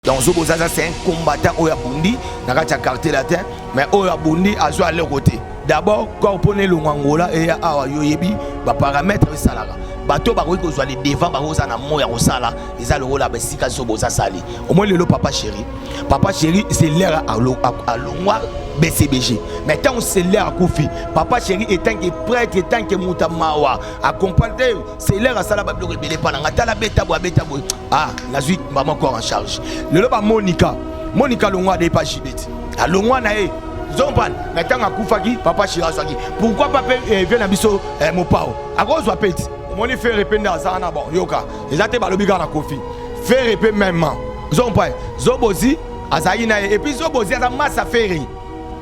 Donc Zobozaza c'est un combattant au Yabundi, n'a pas carté la terre, mais au Yabundi a joué à leur côté. D'abord, corponer le Angola et à Yoyebi, va paramètre Salara. Bateau baroui que soit les devant baroza na moya rosala, ils a le rôle à Bessika Zoboza Sali. Au moins le papa chéri. Papa chéri, c'est l'air à l'ongwa BCBG. Mais tant c'est l'air à Koufi, papa chéri est tant que prêtre, est tant que Moutamawa, accompagné, c'est l'air à Sala Bablo rebelle pendant la bêta bois. Ah, la suite, maman encore en charge. Le loba Monica Longwa de pas Jibet. À Longwa nae. Zomban, maintenant à Koufaki, papa chéri Swaki. Pourquoi papa vient à Bisso Mopao? À cause de petit. Mon fait répondre à ça na bon yoka. Ils étaient balobiga na Kofi. Fait répondre même. Zompai, Zobozi, Azaïna et puis Zobozi a massa ferry.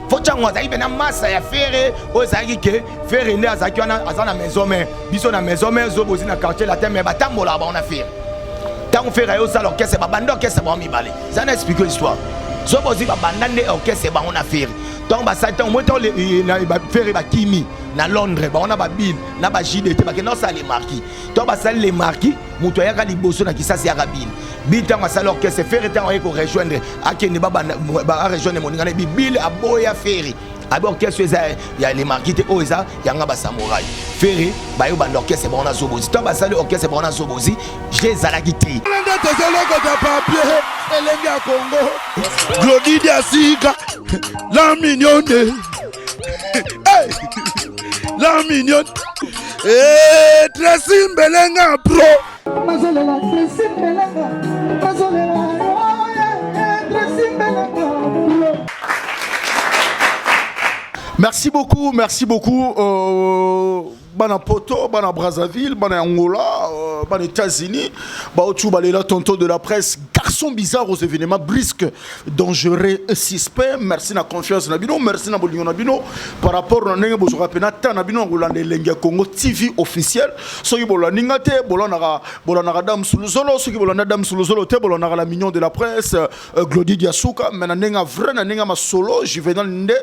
Faut que tu aies une masse à faire aux Aïké, faire une à la maison, mais bisous la maison, mais Zobozi na quartier la terre, mais batambo là, on a fait. Tant on fait au salon, qu'est-ce que c'est bando, qu'est-ce que c'est bon, mi balé. Ça n'explique l'histoire. Zobozi va bandaner, qu'est-ce que c'est bon, on a fait. Donc, on va faire Kimi, na Londres, on a Babil, na Bajide, non, ça les marquis. Donc, ça les marquis, Moutoya Kaliboso, na Kissa, c'est Arabil. Bitan, ça l'orchestre, faire et temps, on rejoindre, à qui ne va rejoindre mon ingénieur, Bill, à Boya Ferry. Alors, qu'est-ce que c'est? Il y a les marquis, il y a un samouraï. Ferry, bah, il y a l'orchestre, c'est bon, on a Zobozi. Donc, ça l'orchestre, c'est bon, on a Zobozi. J'ai Zalagiti. Glody Diasiga, la mignonne, la mignonne, Tracy Belenga Pro. Merci beaucoup, Bana Poto, Bana Brazzaville, Bana Angola, Bana États-Unis, Baotou Balela, tonton de la presse, garçon bizarre aux événements brisques, dangereux, suspect. Merci na confiance Nabino, merci na Bolingo Nabino. Par rapport à Nenga Bozora Penata Nabino, Angolande Lenga Congo TV officiel. Soki Bola Te, Bolanara Dame Soulozolo, Soki Bolana Dame Soulozolo, Te, Bolanara la mignon de la presse, Glody Diasuka, Menanenga vrai, Nanenga ma solo, Juvenal Nde,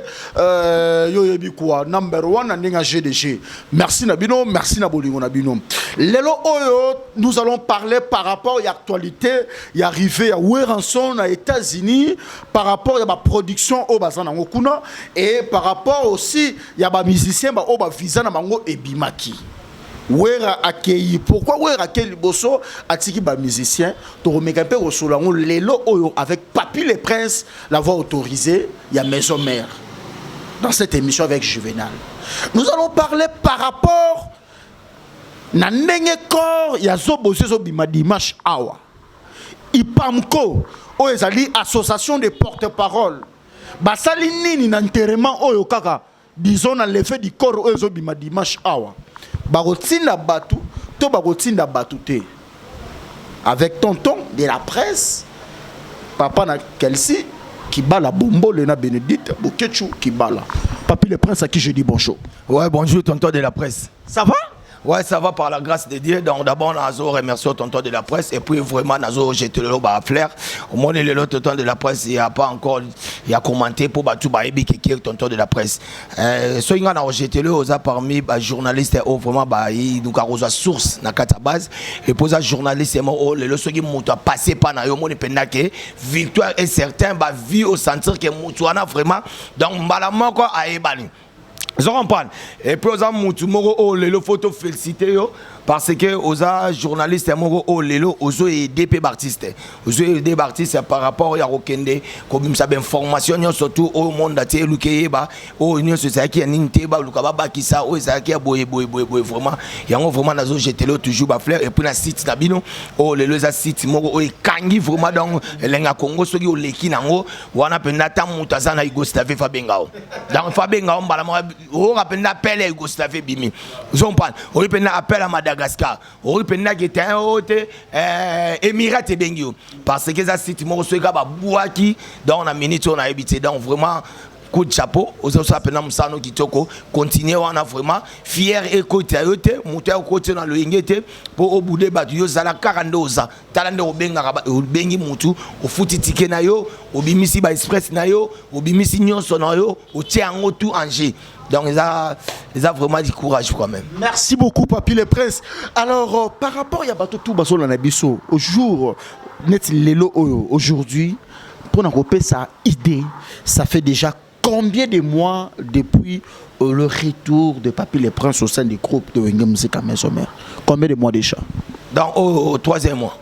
Yoyebi quoi, number one, Nanenga GDG. Merci Nabino, merci Nabolingo Nabino. Lelo Oyo, nous allons parler par rapport à l'actualité, il y a arrivé à Weranson, aux États-Unis, par rapport à la production au Bazan Ngokuna, et par rapport aussi, il y a des musiciens au Visa Namango et Bimaki. Wera accueilli. Pourquoi Wera accueilli Bosso atiki ba musicien to remegape au solango Lelo Oyo avec Papi les Princes l'avoir autorisé, il y a Maison Mère. Dans cette émission avec Juvenal. Nous allons parler par rapport na ndenge corps ya Zobozi Zobima Dimanche awa. Ipamko o ezali association de porte-parole. Basali nini na enterrement oyo kaka disons na l'effet du corps o Zobima Dimanche awa. Barotinda batu to barotinda batute. Avec tonton de la presse, papa na Kelsey qui bat la bombo, Lena Bénédicte, Bouketchou qui bat là. Papi le Prince à qui je dis bonjour. Ouais, bonjour tonton de la presse. Ça va? Ouais, ça va par la grâce de Dieu. Donc d'abord, on remercie tonton de la presse et puis vraiment, on jeté le lot à flair. Au moins, le tonton de la presse, il n'y a pas encore, il a commenté pour battre Baébi qui est tonton de la presse. So, il a jeté le lot parmi les journalistes, vraiment, il nous a reçu source dans la base. Et pour les journalistes, le lot qui m'a passé par là, victoire est certain, vie au centre que Moutouana vraiment. Donc, malaman quoi à Ebani. Ils comprennent. Et puis, aux gens les photos félicité parce que aux journalistes aux lelo aux DP artistes aux DP artistes par rapport à Rokende comme ça information surtout au monde atié lukeba au union sociale qui ninteba lukaba qui ça au ça qui a boy vraiment il y a vraiment nazo jeté là toujours ba fleur et puis na site nabino au lelo za site moko au kangi vraiment dans lenga Congo soki au leki nango wana penata mutazana Igostave Fabengao dans Fabengao mbala o rapena appel à Igostave bimi ils comprennent on repena appel à Madagascar on repena qui était un hôte Émirats et Bengio parce que ça site mo soki ba buaki dans la minute on a habité donc vraiment coup de chapeau aux autres appelés Moussano Kitoko continuer on a vraiment fier et côté yote monter côté dans le ingete pour au bout de battu yo zala 42 ans talande obenga bengi mutu au futi ticket na yo obimisi ba express na yo obimisi nyonso na yo o tiango tout Angers. Donc ils ont vraiment du courage quand même. Merci beaucoup Papi les Princes. Alors par rapport à Bato tout Baso Lanabiso au jour net lelo aujourd'hui pour nous couper sa idée, ça fait déjà combien de mois depuis le retour de Papy Le Prince au sein du groupe de Wenge Musique à Maison-Mère? Combien de mois déjà? Donc au 3e mois.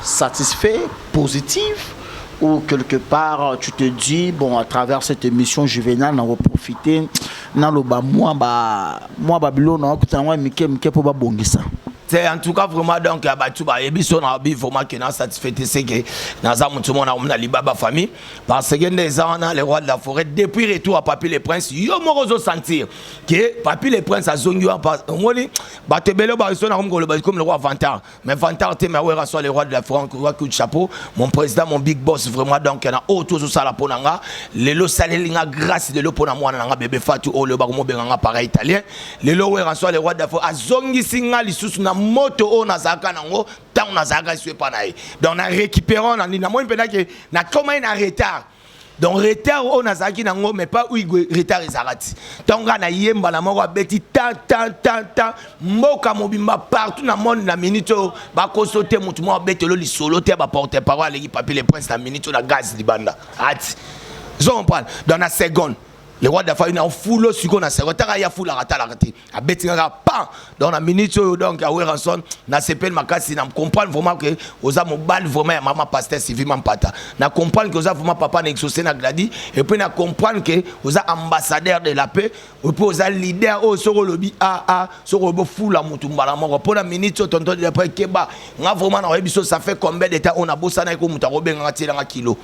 Satisfait, positif, ou quelque part tu te dis bon, à travers cette émission juvénale on va profiter dans le bas moi Babylone on va mike pour babongisa. C'est en tout cas vraiment donc abatu ba ebiso na bi vraiment que na satisfait c'est que na za mutu mona na libaba famille parce que les ans les rois de la forêt depuis retour à Papy Le Prince yo morozo sentir que Papy Le Prince a zongi on moni ba tebelo ba so na comme le roi Vantar mais Vantar te mais ouais sur les rois de la forêt roi coup de chapeau mon président mon big boss vraiment donc na auto so sala ponanga lelo salelinga grâce de lo pona mwana nga bébé Fatou o le ba mo benga pareil italien lelo ouais sur les rois de la forêt a zongi singa lisusu na moto o nazaka nango tant nazaka sué pa nae donc na récupérons na moi pena que na comment un retard donc retard o nazaki nango mais pas où retard ezarati donc na yemba na moko beti ta moka mobimba partout na monde na minute ba kosote mutu mo betelo li solo te ba porter parole les Papy Le Prince na minute na gaz libanda ati on parle dans la seconde. Le roi de la famille, on foule ce qu'on a fait. Il y a foule à rater. À Bettinga, pas dans la minute, donc à Weranson, na s'appelle Makasi, na comprendre vraiment que aux âmes bal vraiment maman pasteur civilement pata. Na comprendre que aux âmes vraiment papa n'exaucé na gladi et puis na comprendre que aux âmes ambassadeurs de la paix, et puis aux âmes leaders au sur le lobby sur le foule à Mutumbala mort pour la minute tonton de après Keba. On a vraiment na rebiso ça fait combien d'état on a bossé na ko mutarobe ngati na kilo.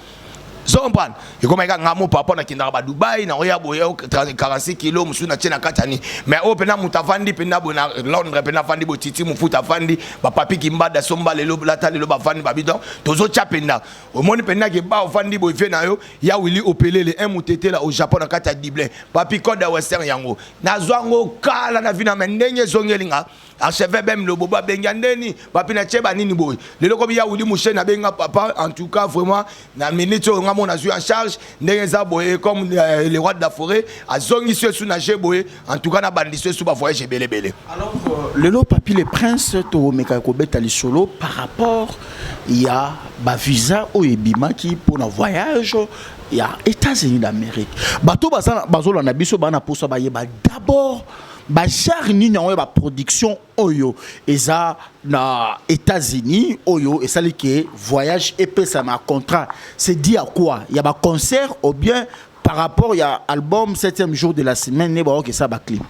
Zombane et comme ngamo papa na kinda ba Dubai na oya boya 46 kg musu na tena katani mais opena mutafandi pena bona Londres pena fandi botiti mufuta fandi ba papi kimbada somba lelo lata lelo ba fandi ba bidon tozo chapenda o moni pena ke ba fandi bo fe na yo ya wili opelele un mutete la au Japon na kata dible papi code western yango na zwango kala na vina mendenge zongelinga acheve même le boba bengandeni papi na cheba nini boy lelo ko ya wili mushe na benga papa en tout cas vraiment na minute on a eu en charge comme les rois de la forêt à zongi sous nager boy en tout cas na bandissé sous ba voyage belé. Alors le lot Papy Le Prince to meka ko betali solo par rapport il y a ba visa au ebima qui pour un voyage il y a États-Unis d'Amérique bato bazolo na biso bana poso ba yeba d'abord ba charni na ba production oyo eza na États-Unis oyo et ça que voyage épais ça ma contrat c'est dit à quoi il y a ba concert ou bien par rapport il y a album 7e jour de la semaine ne ba que ça ba clip.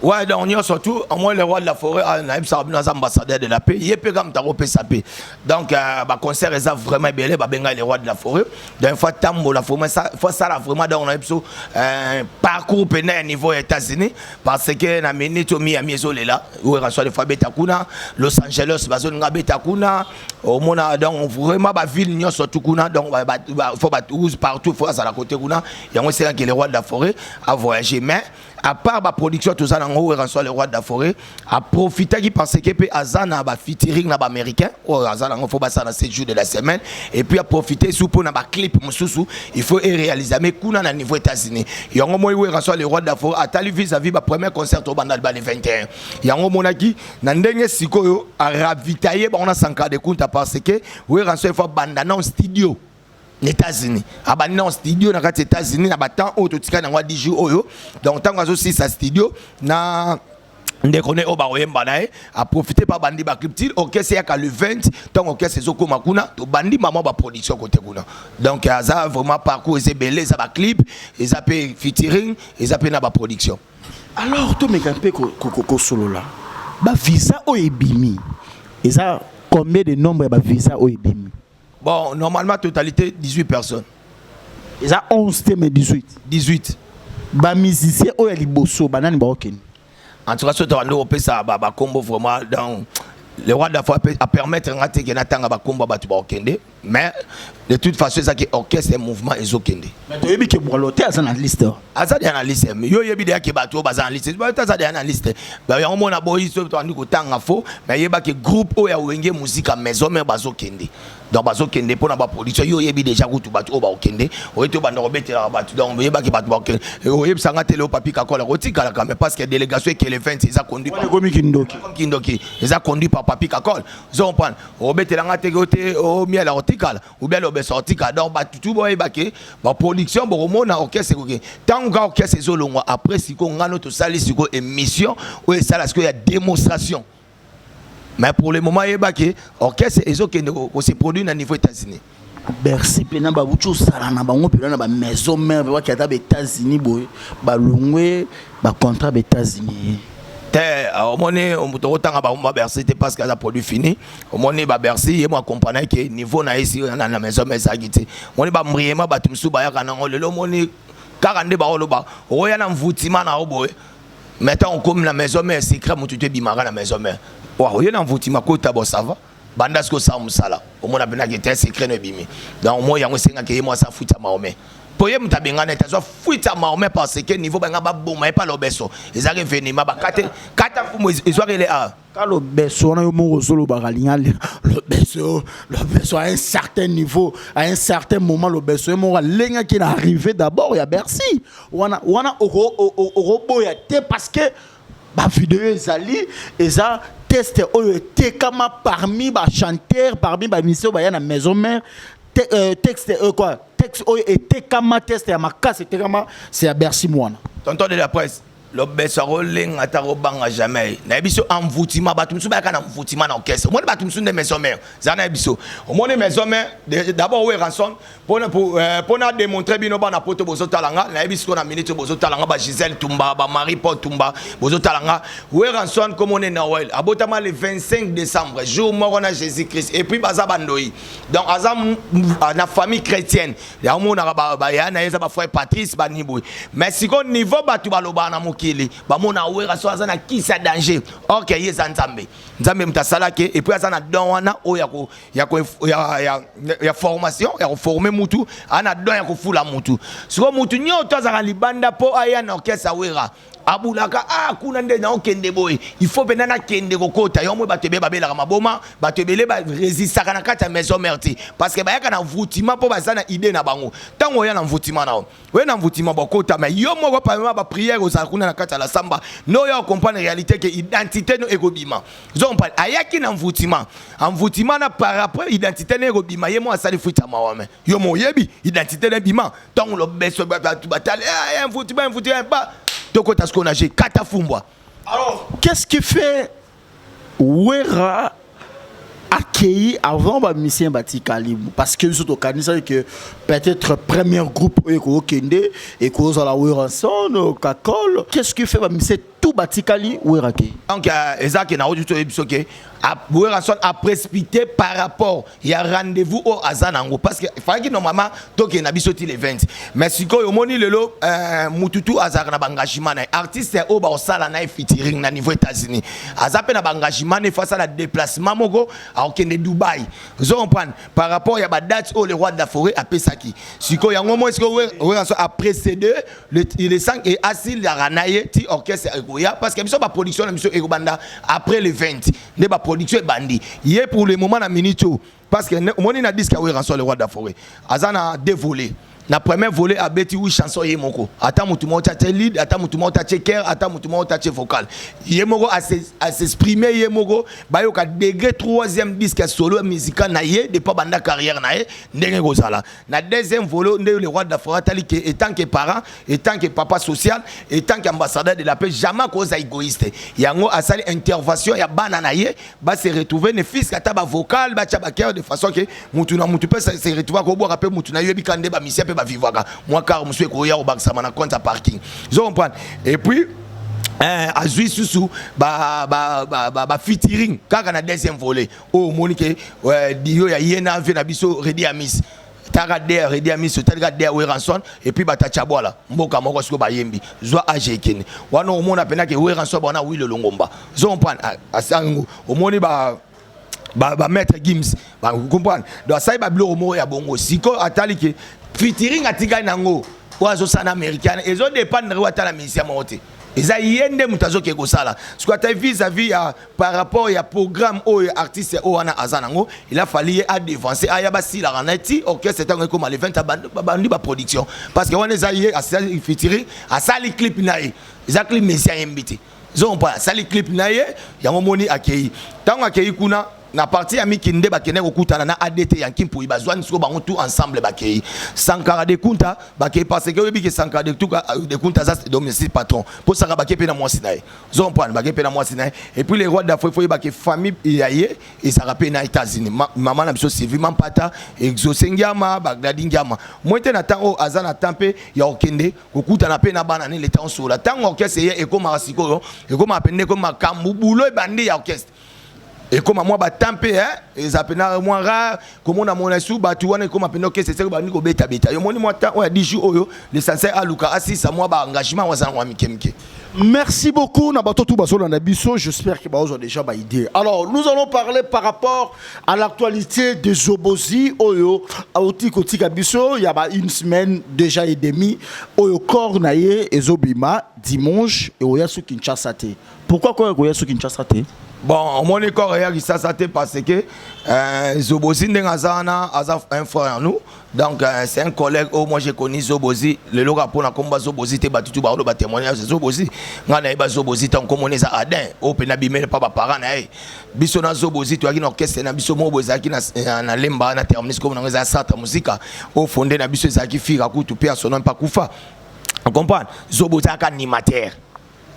Ouais, donc on y a surtout, au moins le roi de la forêt, nos ambassadeurs de la paix, il y a peu comme t'as sapé. Donc, bah concert est vraiment belé, bah benga les rois de la forêt. Donc, fois tambo la forêt, ça, faut ça là vraiment dans on a parcours pénal niveau États-Unis, parce que na minute au Miami zolé là, où il reçoit les fois Betakuna, Los Angeles, bah zone Betakuna, au monde donc vraiment bah ville n'y a surtout kuna, donc faut bah partout, faut ça à la côté kuna, il y a moins c'est que les rois de la forêt à voyager, mais à part la production tout ça dans le roi de la forêt à profiter qui pense que peut azana ba featuring na ba américain ou azana faut ba ça dans 7 jours de la semaine et puis à profiter sous pour na ba clip mususu il faut réaliser mais kuna na niveau États-Unis yango moi we reçoit le roi de la forêt à tali vis-à-vis ba premier concert au bandal ba le 21 yango monaki na ndenge sikoyo a ravitailler ba on a 100 de compte parce que we reçoit faut bandana en studio États-Unis abandi na studio na kati États-Unis na batant auto tika na 10 jours oyo donc tant aussi sa studio na ndekone o ba oyemba nae a profiter par bandi ba clip OK c'est à le 20 tant OK c'est zoko makuna to bandi maman ba production côté kuna donc ça vraiment parcours c'est belé ça ba clip et ça peut featuring et ça peut na ba production. Alors to meka pe ko solo là ba visa o ebimi et ça combien de nombre ba visa o ebimi? Bon, normalement, totalité, 18 personnes. Et ça, 11 mais 18. 18. Bah, musicien, oh, il y a bosso, banane, bah, ok. En tout cas, ce que ça, bah, combo vraiment dans le roi de la foi à permettre de faire un combo, mais de toute façon, ça qui orchestre un mouvement et zokende. Mais tu as dit que pour l'hôtel, c'est dans la liste. Ah, ça, c'est dans la liste. Yo, il y a des gens qui battent dans la liste. Ça, c'est dans la liste. Bah, il y a un monde à boire, sur le temps, faux, mais il y a des groupes où il y a une musique à maison, mais bazokende. Donc bazokende pour la production, yo, il y a déjà goût battu au bakende. Ou est-ce que robete la battu donc il y a qui battu bakende. Ou est-ce que télé au papier kakola rotika la mais parce que délégation qui est le 20 ils a conduit par Kindoki. Ils a conduit par papi kakol zo comprendre obetelanga te côté o miel hortical ou bien l'obes hortical donc ba tout boy baké ba production bo mona orchestre ko tant nga orchestre ezolongwa après siko ngano to sali siko émission ou ça là ce qu'il y a démonstration mais pour le moment il baké orchestre ezokende ko se produit na niveau États-Unis. Bercy pena ba bucho sala na bango pena na ba maison mère ba ki ata ba États-Unis boy ba longwe ba contrat ba États-Unis. Au moins on peut autant ba Bercy parce que la produit fini au moins ba Bercy et moi accompagner que niveau na ici na maison mais ça gité on ba mriema ba tumsu ba ya kana le moni 42 ba oloba o ya na mvutima na oboy mettons comme la maison mais secret mutu te bimara na maison mais wa o ya na mvutima ko tabo ça va bandas ko sa musala au moins na que te secret no bimi donc moi yango senga ke moi ça futa maome poye mutabenga na tazo futa maome parce que niveau banga ba boma pas l'obeso ils arrivent venir ma ba kata fumo ils les a quand le beso na yo mo solo ba galinga le beso à un certain niveau à un certain moment le beso mo lenga qui est arrivé d'abord il y a Bercy wana oro ya te parce que ba vidéo ezali eza test oyo te kama parmi ba chanteur parmi ba mission ba ya na maison mère texte quoi texte oyo était kama test ya makasi c'était kama c'est à Bercy mwana tonton de la presse le besaro ling ataro banga jamais na biso envoûtement batumsu ba kana envoûtement na orchestre moi batumsu de maison mère za na biso au moins maison mère d'abord ouais ranson pour démontrer bino ba na poto bozo talanga na biso na minute bozo talanga ba Gisèle Tumba ba Marie Paul Tumba bozo talanga ouais ranson comme on est Noël abotama le 25 décembre jour mort na Jésus-Christ et puis baza bandoi donc azam na famille chrétienne ya mo na ba ya na yeza ba frère Patrice ba niboui mais si ko niveau batu baloba na ba mona wera so azana kisa danger OK yeza nzambe mtasala ke et puis azana don wana o ya formation ya former mutu ana don ya kufula mutu siko mutu nyoto azana libanda po aya na orchestre wera abulaka kuna nde na okende boy il faut bena na kende kokota yo mo batebe babela maboma batebele ba résistaka na kata maison merti parce que ba yaka na voutima po bazana idée na bango tango ya na voutima na we na voutima bokota mais yo mo pa ba prière aux akuna na kata la samba no yo comprendre réalité que identité no ekobima zo on parle ayaki na voutima en voutima na par rapport identité ne ekobima ye mo asali fuita mawame yo mo yebi identité ne bima tango lo beso batale un voutima ba Tokota skonage katafumbwa. Alors, qu'est-ce qui fait Wera accueilli avant ba mission Batikali parce que surtout kanisa que peut-être premier groupe eko kende et cause la Wera son kakol qu'est-ce qui fait ba mission tout Batikali Wera ke donc ezaki na audio ebisoke Wera son a précipité par rapport il y a rendez-vous au Azanango parce que fallait normalement toke na bisoti le 20 mais siko yo moni lelo mututu azaka na bangashima na artiste o ba osala na featuring na niveau États-Unis azape na bangashima ne face à la déplacement moko a okende Dubaï vous comprenez par rapport ya ba date au le roi de la forêt a pesaki siko yango mo siko Wera son a précédé le 5 et asil la ranaye ti orchestre parce que biso ba production na biso ekobanda après le 20 ne ba production bandi hier pour le moment na minito parce que moni na disque Wera son le roi de la forêt azana dévolé na premier volet a beti oui chanson yemoko ata mutu mo tache lead ata mutu mo tache cœur ata mutu mo tache vocal yemoko à s'exprimer yemoko bayo ka degré troisième disque solo musical na ye de pas banda carrière na ye ndenge kozala na deuxième volet nde le roi de la forêt tali que étant que parent étant que papa social étant qu'ambassadeur de la paix jamais cause égoïste yango asali intervention ya bana na ye ba se retrouver ne fils kata ba vocal ba tcha cœur de façon que mutu na mutu peut se retrouver ko bo rappeler mutu na yebi kande ba mission ba vivaka moi car monsieur ko ya obaksa mana compte parking je comprends et puis azui susu ba featuring kaka na deuxième volet o monique dio ya yena ve na biso Redi Amis taka der Redi Amis taka der Wera son et puis batachabwala mboka moko siko bayembi zwa ajekene wana o mona pena ke Wera son bona wi le longomba je comprends asango o moni ba maître Gims ba comprendre donc ça ba blo mo ya bongo siko atali ke featuring atika nango oazo sana américaine ezo dépendre wa tala misia mote eza yende mutazo ke kosala ce que tu vis-à-vis par rapport ya programme o artiste o wana azanango il a fallu à dévancer aya basi la ranati orchestre tango comme le 20 bandi ba production parce que on eza yé featuring a sali clip nae eza clip misia mbiti Zo pas ça les clip na ye yango moni akei tango akei kuna na partie ya mikinde bakene kokutana na ADT ya Kimpo ibazwani siko bango tout ensemble bakei Sankara de Kunta bakei parce que obi ke Sankara de Kunta ça c'est domicile patron pour ça bakei pe na mwasi na ye zo prendre bakei pe na mwasi na ye et puis les rois d'Afrique faut bakei famille yaye et ça rappelle na États-Unis maman na biso Sylvie Mampata exosengiama Bagdadi ngiama moi te na tango azana tampe ya okende kokutana pe na bana ne le temps sur la tango orchestre ye e koma siko e koma pende koma kambu bulo bandi ya orchestre. Et comme moi batampe hein ils appellent moi rare comme on a mon sou batu wana comme appellent que c'est ça ba niko beta beta yo moni moi temps on a 10 jours oyo l'essentiel aluka assisa moi ba engagement wa zanwa mikemke. Merci beaucoup Nabato Toubaso Nabiso, j'espère que vous avez déjà ma idée. Alors, nous allons parler par rapport à l'actualité de Zobozi Oyo Aoti Koti Kabiso, il y a une semaine déjà et demie Oyo Kornaye et Zobima dimanche et Oyasu Kinshasa. Pourquoi Oyasu Kinshasa? Bon, mon école réagit ça parce que Zobozi Ndengazana a un frère nous. Donc c'est un collègue au moi j'ai connu Zobozi le loga pour na combat Zobozi te batutu ba ba témoignage Zobozi ngana iba Zobozi tant comme on est à Adin au pena bimel papa parent na biso na Zobozi to akina orchestre na biso mo bozaki na lemba na terminus comme na za sata musica au fondé na biso zaki fira kutu pe son nom pas kufa on comprend Zobozi aka animateur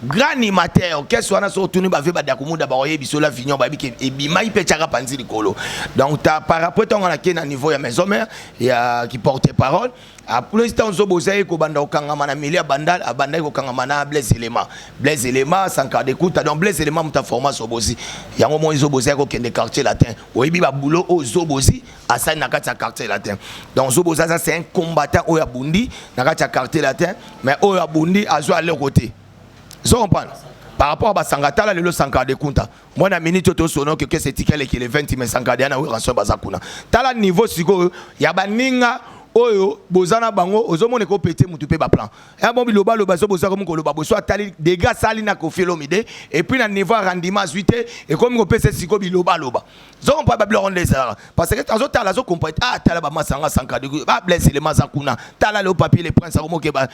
grand animateur qu'est-ce soit na so tuni ba ve ba dakumuda ba oye biso la vignon ba bi ke ebima ipe chaka panzi likolo donc ta par rapport on a na niveau ya maison mère ya qui porte parole à pour l'instant Zobozi ko banda okangama na milia bandal abanda ko kangama na Blaise Elema Sankara de Kunta donc Blaise Elema muta format Zobozi yango mo Zobozi ko kende quartier latin oyebi ba boulot o Zobozi asani na kati ya quartier latin donc Zobozi ça c'est un combattant o ya bundi na kati ya quartier latin mais o ya bundi azo à leur côté. Par rapport à Sangatala, le Sankara de Kunta. Moi, na minute to sono que c'est ticket qui est 20 mais Sankara na rançon bazakuna. Tala niveau siko ya baninga oyo bozana bango ozomone ko pété mutu pe ba plan. Un bon biloba lo bazo boza comme ko lo baboso atali dégâts sali na ko filomide et puis na niveau rendement suite et comme ko pese siko biloba loba. Zon pas bablo rendre ça parce que tazo tala zo comprendre ah tala ba masanga Sankara de ba blesse les mazakuna. Tala le papier les princes comme ke ba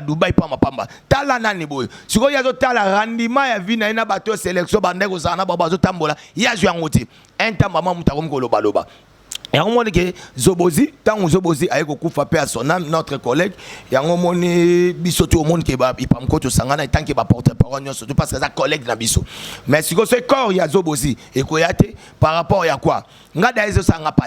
Dubai pa mapamba. Tala nani boy. Siko ya zo tala rendement ya vie na ina bato sélection bande ko zana ba bazo tambola. Ya ju ngoti. Un temps maman muta comme ko loba loba. Et on m'a dit que Zobozi, tant Zobozi a été coupé à son âme, notre collègue, et on m'a dit bisoto au monde qui va, il peut me côté sangana, et tant qu'il va porter parole, surtout parce que c'est un collègue dans biso. Mais si ce corps il y a Zobozi et quoi par rapport à quoi, n'a d'ailleurs ça n'a pas.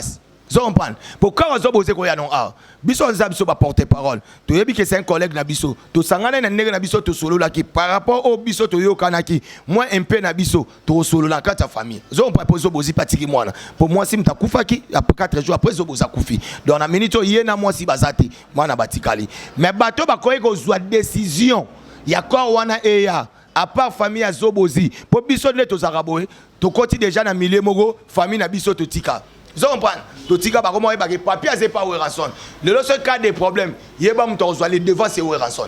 Zompane pourquoi Zobozi ko ya non ah biso za biso ba porter parole to yebi que c'est un collègue na biso to sangana na ndenge na biso to solo la ki par rapport au biso to yo kanaki moi un peu na biso to solo la kata famille Zompane pour Zobozi patiki mwana pour moi si mtakufa ki après 4 jours après Zobozi akufi donc na minute ye na moi si bazati mwana batikali mais bato ba koye ko zwa décision ya kwa wana eya à part famille ya Zobozi pour biso ne to zaraboé to koti déjà na milieu mogo famille na biso to tika. Vous comprenez? Tout ce qui est comme les papiers, c'est pas où rançon. Le seul cas des problèmes, il y a pas les devants, c'est où rançon.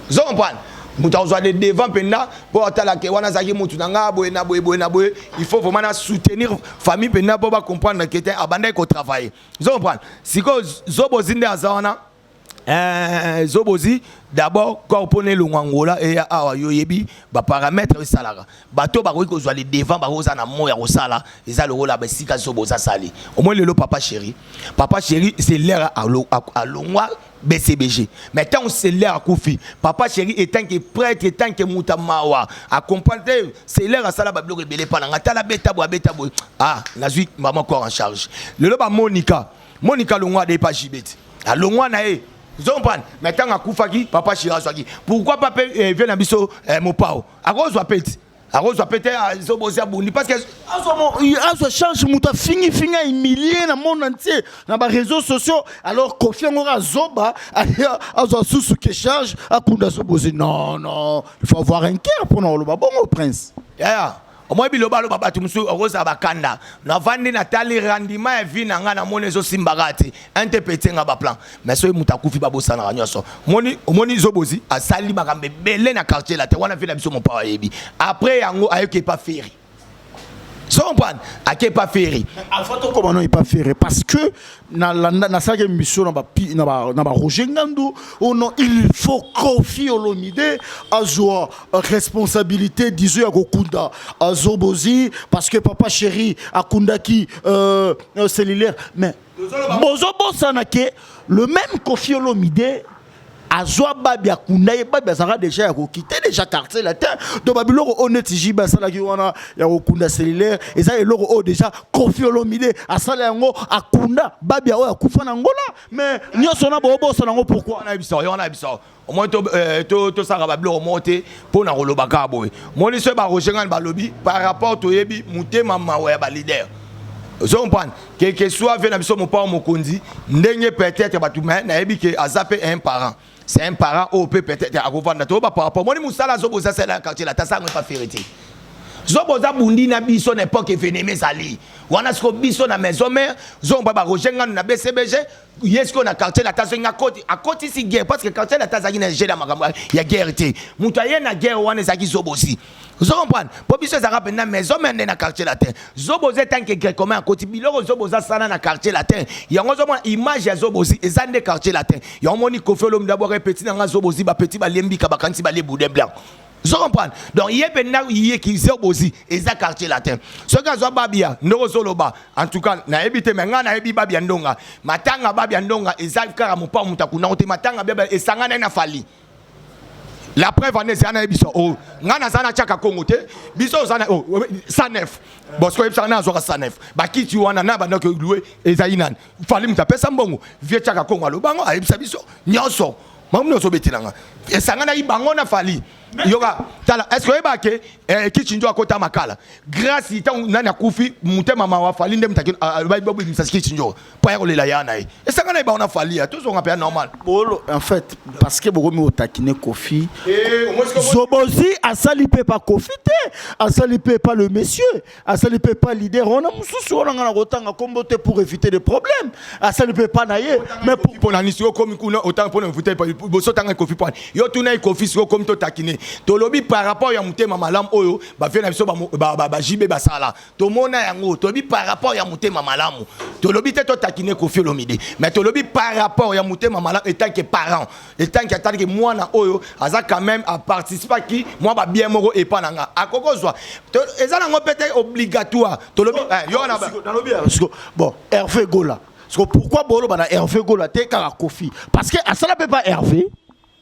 Vous comprenez? Vous les devants pour il faut vraiment soutenir la famille pour comprendre que c'est abandonné au travail. Vous comprenez? Si Zobozi Zobozi d'abord corponé le Angola et a yoyebi ba paramètre salara bato ba ko zo les devant ba roza na mo ya rosala eza le rôle ba sika Zoboza sali au moins le papa chéri c'est l'air à longwa BCBG mais tant c'est l'air à Koufi papa chéri étant que prêtre étant que mutamawa à comprendre c'est l'air à sala ba bloquer belé pa na tala beta bo ah la suite maman encore en charge le ba Monica longwa de pas jibet à longwa na e Zompane, maintenant à Koufaki, papa Chiraswaki. Pourquoi papa vient à Bisso Mopao? À cause de Pet. À cause de Pet, à Zobozi Abundi. Parce que. Il change, Mouta fini, humilié dans le monde entier, dans les réseaux sociaux. Alors, confiant à Zoba, à Zosu qui change, à Kunda Zobozi. Non, il faut avoir un cœur pour nous, bon, au prince. Au moins biloba lo baba tumsu rosa bakanda na vandi na tali rendement e vi na nga na monezo simbarati interpréter nga ba plan mais so mutakufi babosa na nyoso moni Zobozi asali bakambe belé na quartier la te wana fi na biso mon pa yebi après yango ayoke pas féri So on prend à qui pas ferry. Alphato comment non il pas ferré parce que na sa mission na ba Roger Ngandou non il faut Koffi Olomide azwa responsabilité disons ya kokunda azobozi parce que papa chéri akunda ki cellulaire mais bozo bosana ke le même Koffi Olomide Azwa Babi Akunda et Babi Azara déjà quitté déjà quartier latin donc Babi loro honnête jiba sala ki wana ya Okunda cellulaire et ça loro déjà Koffi Olomide asala yango Akunda Babi ya kufa na Angola mais nyoso na bobo sana ngo pourquoi on a biso au moins to sara Babi loro monter pour na rolobaka boy mon liso ba rojengan ba lobby par rapport to yebi mutema mawe ba leader. Je comprends. Quel que soit venu à mon père Mokondi, n'ayez peut-être pas tout mais n'ayez que à zapper un parent. C'est un parent au peut-être à revendre. Tu vois par rapport. Moi, les moussala zoboza c'est là quartier là. T'as ça on pas férité. Zoboza bundi na biso n'époque venez sali. Wana sko biso na maison mère. Zomba ba rojenga na BCBG. Yes qu'on a quartier là. T'as à côté si guerre parce que quartier là t'as ça qui n'est jamais makamwa. Il y a guerre té. Mutaye na guerre wana zaki zobozi. Vous comprenez? Pour biso ça rappelle na maison mais na quartier latin. Zoboza tant que grec comme à côté biloko zoboza sana na quartier latin. Yango zomona image ya zobozi ezande quartier latin. Yango moni kofelo d'abord répéter na zobozi ba petit ba lembi ka ba kanti ba le boudin blanc. Vous comprenez? Donc il y a maintenant il y a qui zobozi eza quartier latin. Ce que zo babia no zoloba en tout cas na ebite menga na ebi babia ndonga. Matanga babia ndonga eza kara mupa mutakuna ote matanga beba esanga na fali. La preuve en est c'est un biso oh ngana sana chaka Congo te biso sana oh 109 bosko ebsana zo 109 ba kiti wana na ba ndoko louer ezainan fali mutapesa mbongo vie chaka Congo alo bango ayebisa biso nyonso mamuno so betilanga esanga na ibango na fali yoga tala est-ce que ebake kichinjo akota makala grâce ita nani akufi mutema mama fali ndem takino ba bobo msaki kichinjo pa ya kolela yana esanga na ibango na fali tout so ngapia normal bolo en fait parce que bogo mi otakine Koffi zobozi asali pe pas Koffi te asali pe pas le monsieur asali pe pas leader on a mususu on ngana kotanga kombote pour éviter des problèmes asali pe pas naye mais pour na nisio comme kuna autant pour éviter boso tanga Koffi point yo tuna Koffi so comme to takine tolobi par rapport ya mutema malam oyo ba fena biso ba jibe basala to mona yango tolobi par rapport ya mutema malamu tolobi te to takine Koffi Olomide mais tolobi par rapport ya mutema malam étant que parent étant que moi na oyo aza quand même à participer qui moi ba bien moko et pas nanga akokozwa eza nango peut-être obligatoire tolobi yo na bon Hervé Gola pourquoi bolo bana Hervé Gola te kaka Koffi parce que asala peut pas Hervé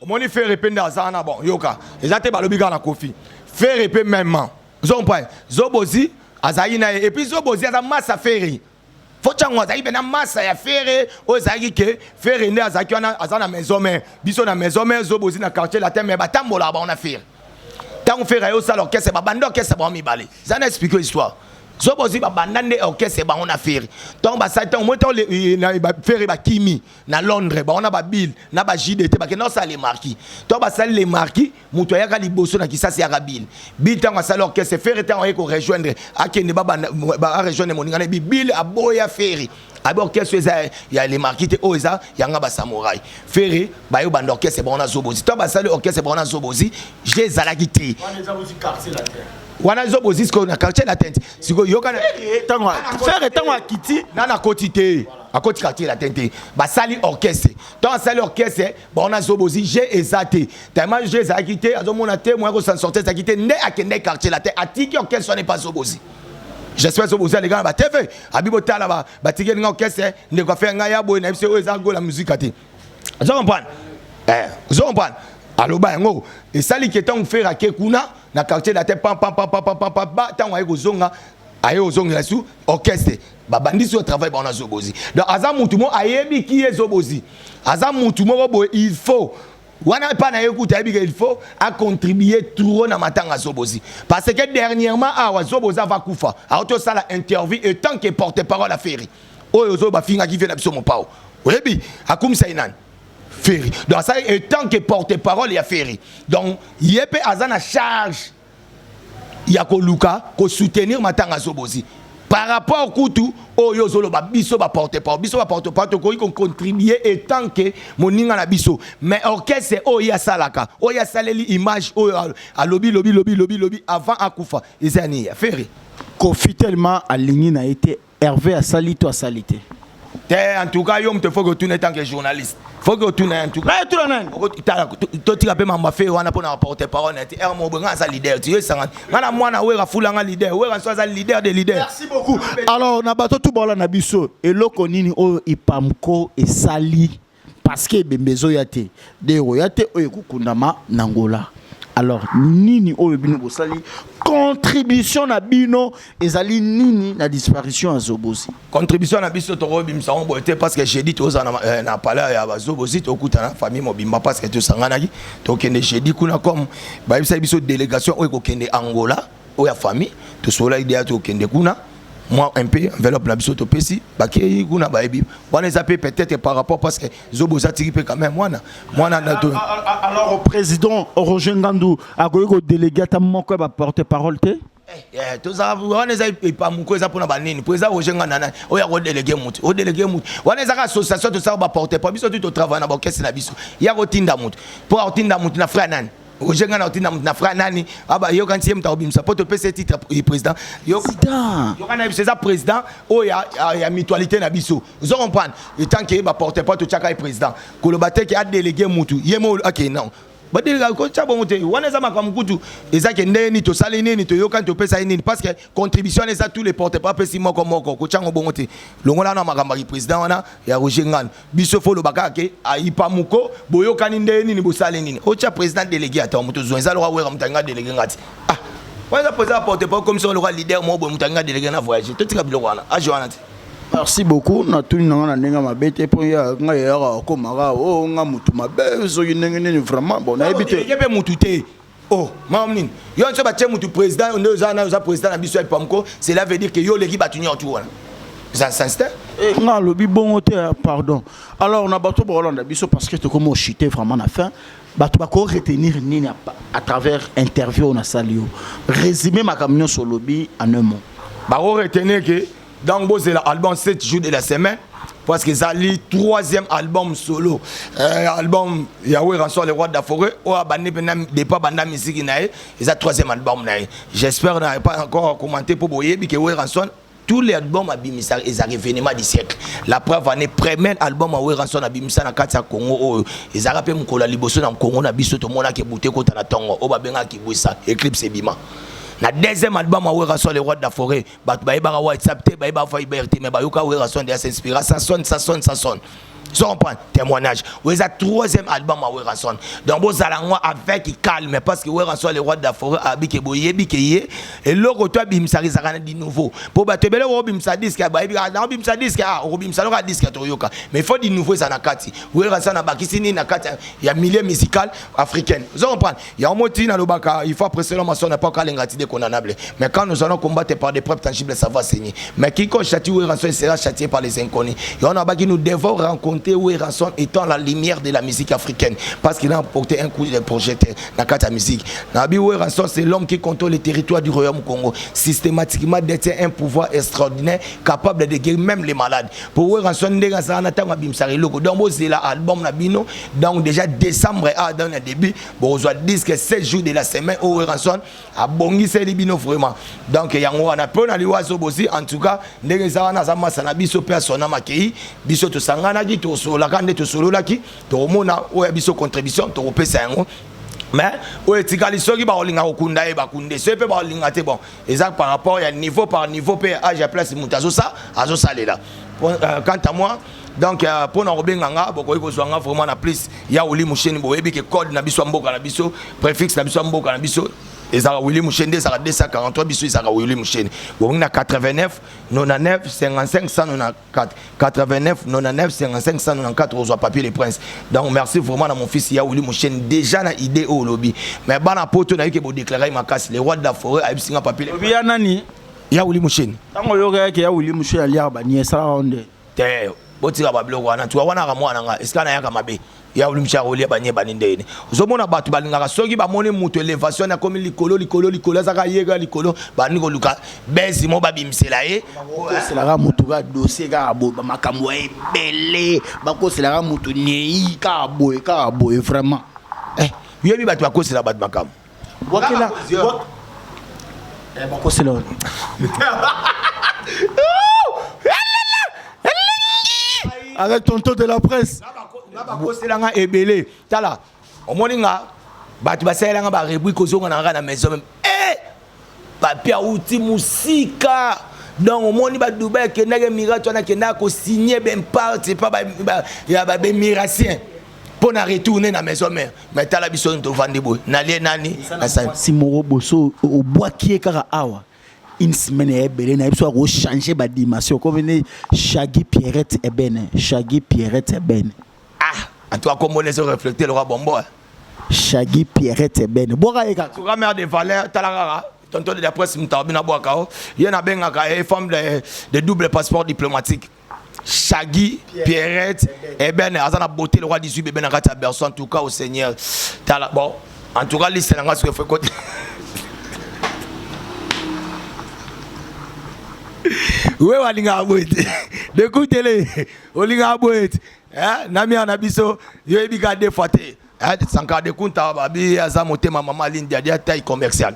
moni fait répéter azana bon yoka ezate balobi kana Koffi fait répéter même zompa zobozi azaina et puis zobozi aza massa ferry faut chango azayi bena massa ya ferry ozaki ke ferry ne azaki wana azana maison mais biso na maison mais zobozi na quartier latin mais batambola ba on a faire tant ferry yo sala orchestre ba bando orchestre ba mi balé ça n'a expliqué l'histoire zobozi ba bandande orchestre ba on a faire donc ba ça tant moi tant na ba ferry ba kimi na Londres ba on a ba bill na ba JDT ba ke non ça les marquis donc ba ça les marquis muto ya ka liboso na kisasi ya bill bill tant ça l'orchestre ferry tant on ko rejoindre akende ba rejoindre moninga na bill aboya ferry abi orchestre ya les marquis te oza yanga ba samouraï ferry ba yo band orchestre ba on a zobozi donc ba ça l'orchestre ba on a zobozi j'ai zalaki te on les a aussi quartier la terre wana zobozi ko na quartier la tente siko yokana faire tango akiti na quotité à côté quartier la tente ba sali orchestre donc sali orchestre bon na zobozi j'ai exaté tellement j'ai exaté azomona te moi ko s'en sortir exaté ne akende quartier la tente atiki orchestre n'est pas zobozi j'espère zobozi les gars ba TV abibota là ba tiki nga orchestre ne ko faire nga ya boy na biso ezango la musique ati zo comprendre zo comprendre aloba yango et sali qui tant faire à Kekuna na quartier la tête pam tant aye kozonga aye ozonga su orchestre ba bandisi au travail ba on a zobozi donc azamutu mo ayebi ki ezobozi azamutu mo bo il faut wana pas na écouter il faut à contribuer trop na matanga zobozi parce que dernièrement awa zoboza va kufa auto sala interview et tant que porte-parole à Ferry oyo zo ba finga ki fait na biso mo pao oyebi akumisa inani Ferry. Donc ça est tant que porte-parole il y a Ferry. Donc yepé azana charge ya ko luka ko soutenir matanga zobozi. Par rapport au kutu oyo zolo ba biso ba porte-parole ko contribuer et tant que moninga na biso. Mais orchestre oya salaka, oya saleli image oyo a lobby avant akufa. Ezani ya Ferry. Kofi tellement aligné n'a été Hervé à Salito à Salité. En tout cas, il faut que tu en tant que journaliste. Il faut que tu en tout cas. Tu as fait ma fille, on a pas porter parole. Leader. Tu es leader des leaders. Merci beaucoup. Alors, on a battu tout le monde biso et lokonini o ipamko et sali parce que bembezo yate de royate o ekukundama nangola. Alors, nini o bino bosali contribution na bino ezali nini na disparition à Zobosi. Contribution na biso to bimsa on boité parce que j'ai dit to na parler ya Zobosi to kutana famille mobimba parce que to sanganaki to kende j'ai dit kuna comme ba biso délégation o ko kende Angola o ya famille to sola idea to kende kuna. Moi un peu enveloppe la biso to pesi ba ke kuna ba ebi wana zape peut-être par rapport parce que Zobosi tiki pe quand même moi na to. Alors au président Roger Ngandou a ko délégué ta moko ba porte-parole te. Tout ça on est pas mon cause pour na banini président Roger Ngandana o ya ko délégué mutu o délégué mutu on est association tout ça ba porter pas biso tout travail na ba caisse na biso ya ko tinda mutu pour tinda mutu na frère nani Roger Ngandana na frère nani aba yo kan tiem ta obimsa pour te payer titre président yo kana c'est ça président o ya mutualité na biso vous comprendre et tant que ba porter pas tout chaka président ko le baté qui a délégué mutu yemo OK non badilika ko chabo mote wana za makamkutu ezake ndeni to sali nini to yoka to pesa nini parce que contribution ça tous les porte pas pesi moko ko chango bongote longola na makamba ki président wana ya Roger Ngandou biso fo lo bakake aipa muko boyoka ndeni ni bosali nini o cha président délégué ata moto zonza lo wa mutanga délégué ngati ah wana président porte pas comme si on le leader mo bo mutanga délégué na voyage to tika biloko wana a joana. Merci beaucoup. Na tout na nenga mabete po ya ngaya ko mara o nga mutu mabe zo yinengene vraiment bon na ebité. Yebe mutu te. Oh, mamnin. Yo nso ba tie mutu président on deux ans na président na biso epamko, cela veut dire que yo leki batuni autour wana. Ça c'est nga lobi bon te pardon. Alors on a bato Hollande biso parce que to comme chité vraiment na fin. Bato ba ko retenir nini à travers interview na salio. Résumer ma camion sur lobby en un mot. Ba ko retenir que donc c'est l'album 7 jours de la semaine parce que c'est le troisième album solo album Yahweh Ranson le roi de la forêt ou abandonné depuis banda musique nae c'est le troisième album nae j'espère n'avez pas encore commenté pour boyer que Yahweh Ranson tous les albums abimisa ils arrivent événement du siècle la preuve année premier album Yahweh Ranson abimisa na kati ya Congo ils arrivent mukola liboso na Congo na biso to mona ke bouté ko na tongo o babenga ki bwisa Eclipse bima. Na deuxième album Yahweh Ranson le roi de la forêt ba ba WhatsApp te ba ba liberté mais ba yoka Yahweh Ranson de s'inspirer ça sonne so on prend témoignage ouais ça troisième album Yahweh Ranson donc vous allez avec calme parce que Yahweh Ranson le roi de la forêt abike boye bikeye et loko toi bimsa risaka di nouveau pour ba tebele wo bimsa disque ba na bimsa disque o bimsa loka disque to yoka mais il faut di nouveau ça na kati Yahweh Ranson na bakisini na kati ya milieu musical africain so on prend ya moti na lobaka il faut apprécier l'homme son pas kalengati de condamnable mais quand nous allons combattre par des preuves tangibles ça va saigner mais quiconque châtie Yahweh Ranson sera châtié par les inconnus et on a baki nous devons rencontrer Yahweh Ranson étant la lumière de la musique africaine parce qu'il a apporté un coup de projecteur dans la musique. Yahweh Ranson c'est l'homme qui contrôle les territoires du royaume Congo systématiquement détient un pouvoir extraordinaire capable de guérir même les malades. Pour Yahweh Ranson ndega ça na tanga bimsari loko donc c'est l'album na bino donc déjà décembre dans le début bon on disque 7 jours de la semaine Yahweh Ranson a bongi c'est bino vraiment donc yango on a peu na liwazo bosi en tout cas ndega ça na za masana biso persona makei biso to sangana gi to la grande to solo là qui to mona o biso contribution to pesa yango mais o etikali soki ba olinga okunda e ba kunde se pe ba olinga te bon exact par rapport à niveau par niveau pe âge place mutazo ça azo salela quant à moi donc pour na robenganga boko iko zwanga vraiment na plus ya oli musheni bo ebi ke code na biso mboka na biso préfixe na biso mboka na biso ezaka Willy Mouchende ezaka 243 biso ezaka Willy Mouchende bongi na 89 99 55 194 89 99 55 194 ozwa papier les princes donc merci vraiment à mon fils ya Willy Mouchende déjà na idée au lobby mais bana poto na yeke bo déclarer makasi les rois de la forêt a bisinga papier lobby ya nani ya Willy Mouchende tango yoka ya Willy Mouchende alia ba ni ça onde te botira ba bloko wana tu wana ka mwana nga iskana yaka mabe ya ulimcha rolia banye banindene uzomona batu balingaka soki bamone mutu elevation na komi likolo zaka yega likolo baniko luka bezi mo babimsela ye bakoselaka mutu ka dossier ka abo makambo ebele bakoselaka mutu nei ka boye vraiment yebi batu bakosela batu makambo wakela c'est là. Avec tonton de la presse. C'est là ebele. Tala. Au moninga ba tu ba sala nga ba rebui kozonga na na maison même. Papier outil musika. Donc au moni ba Dubaï ke na mira tu na ke na ko signer ben part c'est pas ya ba miracien. Pour na retourner na maison mère. Mais tala biso to vendre boy. Na lie nani? Si Moro Bosso au bois qui est kara awa. Une semaine est belle, na soit changer ba dimension comme venez Shaggy Pierrette est ben, Shaggy Pierrette est ben. En toi comme on les refléter le roi Bombo. Shaggy Pierrette est ben. Boira eka. Tu ramènes des valeurs talara. Tonton de la presse m'tabina boakao. Il y en a ben une femme de double passeport diplomatique. Shaggy Pierrette et ben azana beauté le roi 18 bébé na kata berceau en tout cas au Seigneur. Tala bon. En tout cas liste na nga ce que fait côté. Oui, walinga aboite. Écoutez-les. Olinga aboite. Nami anabiso, yo ebika de faté. Sanka de kunta babi azamote ma maman Lindia dia taille commerciale.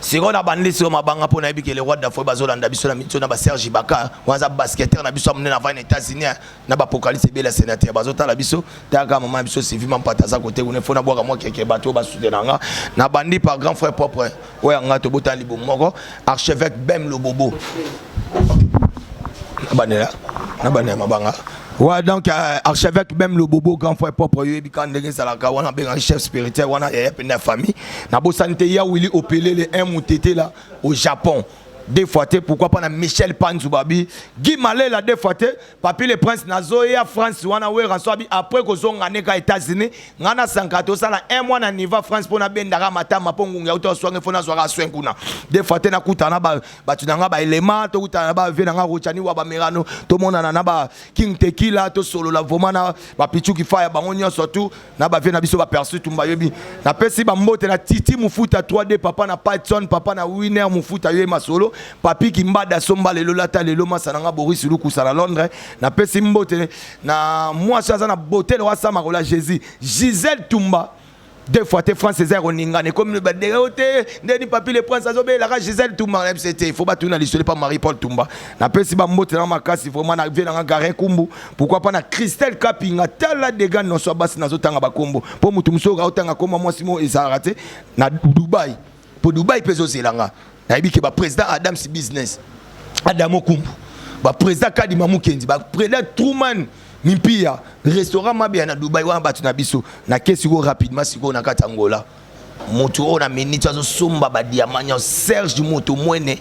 Si on a bandé sur ma banque pour n'abiquer le roi d'Afrique bazolanda biso na mitso na ba Serge Ibaka, wanza basketteur na biso amené na va aux États-Unis na ba apocalypse be la sénateur bazota la biso, taka maman biso c'est vivement pataza côté on faut na boire moi quelques bateaux ba soutenanga na bandi par grand frère propre. Ouais nga to bota libo moko archevêque Bem Lobobo. Na banela mabanga. Ouais, donc archevêque même le bobo grand frère propre yo ebika ndenge salaka wana benga chef spirituel wana ya pena famille na bo santé ya Willy Opelé le un mutete là au Japon. Deux fois pourquoi pas na Michel Panzoubabi Guy Malé la deux fois papi le prince nazo ya France wana we ransobi après ko zonga neka États-Unis ngana sankato sala un mois na niva France pona bendaka matama pongu ya uto soanga fona soanga swenguna deux fois na kutana ba tunanga ba élément to kutana ba venanga rochani wa ba merano to mona na ba King Tequila to solo la vomana ba pichu ki fire bango nyo surtout na ba vena biso ba perçu tumba yobi na pesi ba mbote na Titi Mufuta 3D papa na Python papa na Winner Mufuta yo masolo papi kimbada somba lelo lata lelo masananga Boris Luku sala Londres na pesi mbote na moi chaza na botel wa sama kola Jésus Gisèle Tumba deux fois te France Césaire oningane comme le badéoté ndeni papi le prince azobe la Gisèle Tumba c'était il faut pas tourner l'histoire pas Marie-Paul Tumba na pesi ba mbote na makasi vraiment na vie na Garin Kumbu pourquoi pas na Christelle Kapinga tala dega non so basi na zotanga ba kombo po mutu musoka otanga koma moi simo ezarate na Dubaï pour Dubaï peso zelanga nayebi ke ba président Adams Business Adamo Kumbu ba président Kadima Mukendi ba président Truman Mimpia restaurant mabia na Dubaï wa batu na biso na kesi go rapidement siko na Katangola moto ona minute azo somba ba diamanya Serge moto mwene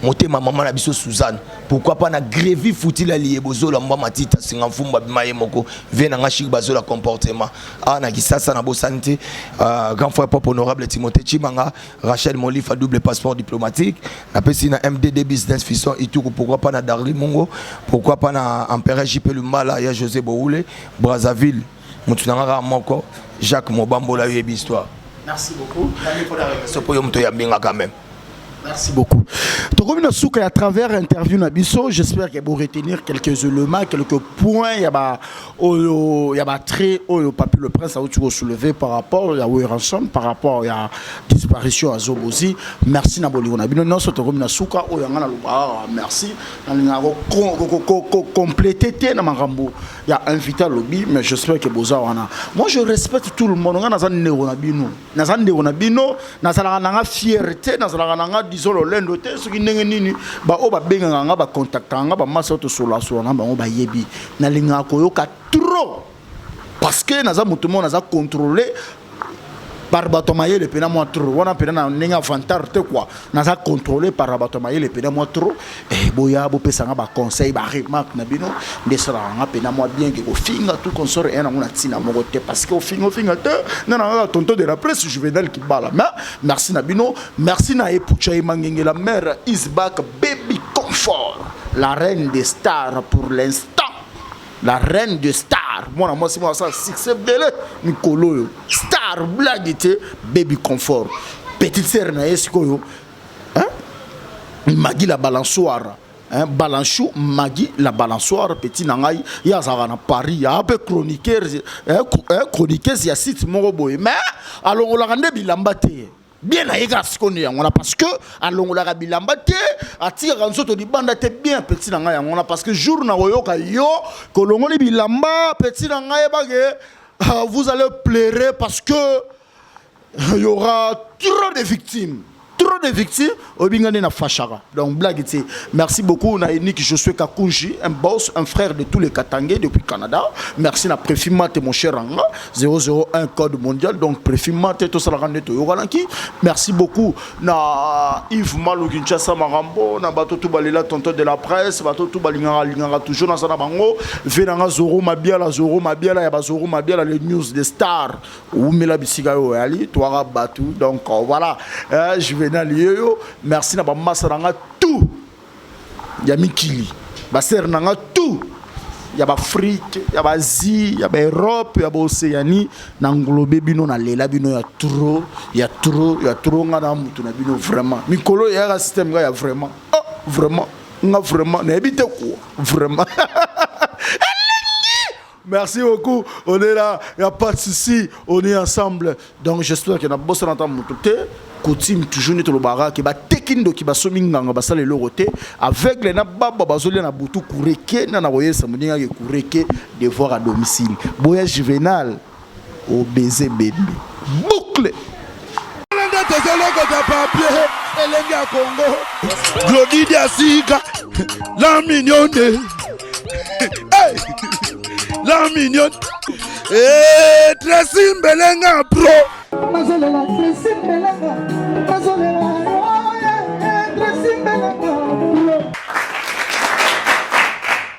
motema maman na biso Suzanne pourquoi pas na grévi futila lié bozola mba matita singa mfumba bimaye moko vena nga shik bazola comportement na kisasa na bo santé grand frère pop honorable Timothée Chimanga Rachel Molif a double passeport diplomatique na pesi na MDD business fisson Itoukou pourquoi pas na Darli Mongo pourquoi pas na Empereur JP Lumbala ya José Boulé Brazzaville mutunanga moko Jacques Mobambola yebi histoire. Merci beaucoup. So pour yo mto ya binga quand même. Merci beaucoup. Tokomi na souka à travers interview Nabiso, j'espère qu'il va retenir quelques éléments, quelques points, il y a très haut papi le prince a tu soulever par rapport à Ransom, par rapport à la disparition à Zobozi. Merci Naboli Nabino non so tokomi na souka o yanga na luba merci na compléter té na marambo. Il y a invité lobby mais j'espère que boza wana. Moi je respecte tout le monde on a na ndeko Nabino. Na ndeko Nabino na sala na fierté na sala na disons le lendo te ce qui ndenge nini ba o ba benga nga ba contacta nga ba masa to solo aso nga ba o ba yebi na linga ko yoka trop parce que naza mutumo naza contrôler par batomaye le pena moi trop wana pena na ndenge avantage te quoi naza contrôler par batomaye le pena moi trop et boya bo pesa nga ba conseil ba remarque na bino ndesala nga pena moi bien que ko finga tout consort et na ngona tina moko te parce que au finga te na na tonton de la presse Juvenal qui bala mais merci na bino merci na epucha imangenge la mère is back baby comfort la reine des stars pour l'instant. La reine de star, moi c'est moi ça succès belé Nicolo star blaguité baby confort petite sœur na esiko hein Magui la balançoire hein balanchou Magui la balançoire petit nangai ya za na Paris ya un peu chroniqueur chroniqueuse ya site moko boy mais alors on la rende bilamba te bien à Egascone, on a parce que à l'ongola bilambate, à tire en sorte de bande bien petit nanga, on a parce que jour na royoka yo, que l'ongoli bilamba, petit nanga vous allez pleurer parce que il y aura trop de victimes. Trop de victimes, Obingane na fachara. Donc, blague, merci beaucoup. On a une qui je suis Kakunji, un boss, un frère de tous les Katangais depuis Canada. Merci na Préfimate, mon cher Ranga, 001 code mondial. Donc, Préfimate, tout ça, la rende to yogalanki. Merci beaucoup. Na Yves Malou Kinshasa Marambo, na Bato Toubalela, tonton de la presse, Bato Toubalingara, Lingara, toujours dans sa bango. Venanga Zoro Mabiala, Yaba Zoro Mabiala, les news des stars. Oumela Bisiga Ali, Touara Batou. Donc, voilà. Je vais merci na bamasa nanga tout ya mikili baser nanga tout ya ba Afrique ya ba Asie ya ba Europe ya ba Océanie na nglobe bino na lela bino ya trop ngana mutu na bino vraiment mikolo ya système ga ya vraiment vraiment na ebite ko vraiment. Merci beaucoup, on est là, il n'y a pas de souci, on est ensemble. Donc j'espère qu'il y a un bon temps mon côté. Coutume toujours net le barak qui va tekindo qui va sominganga basale le roté avec les nababa bazoli na butu kureke na naroye samuninga ke kureke devoir à domicile. Boya juvénal au baiser bébé. Boucle. Congo. Glody Diasiga. La mignonne. Hey. La mignonne. Tracy Mbelenga pro.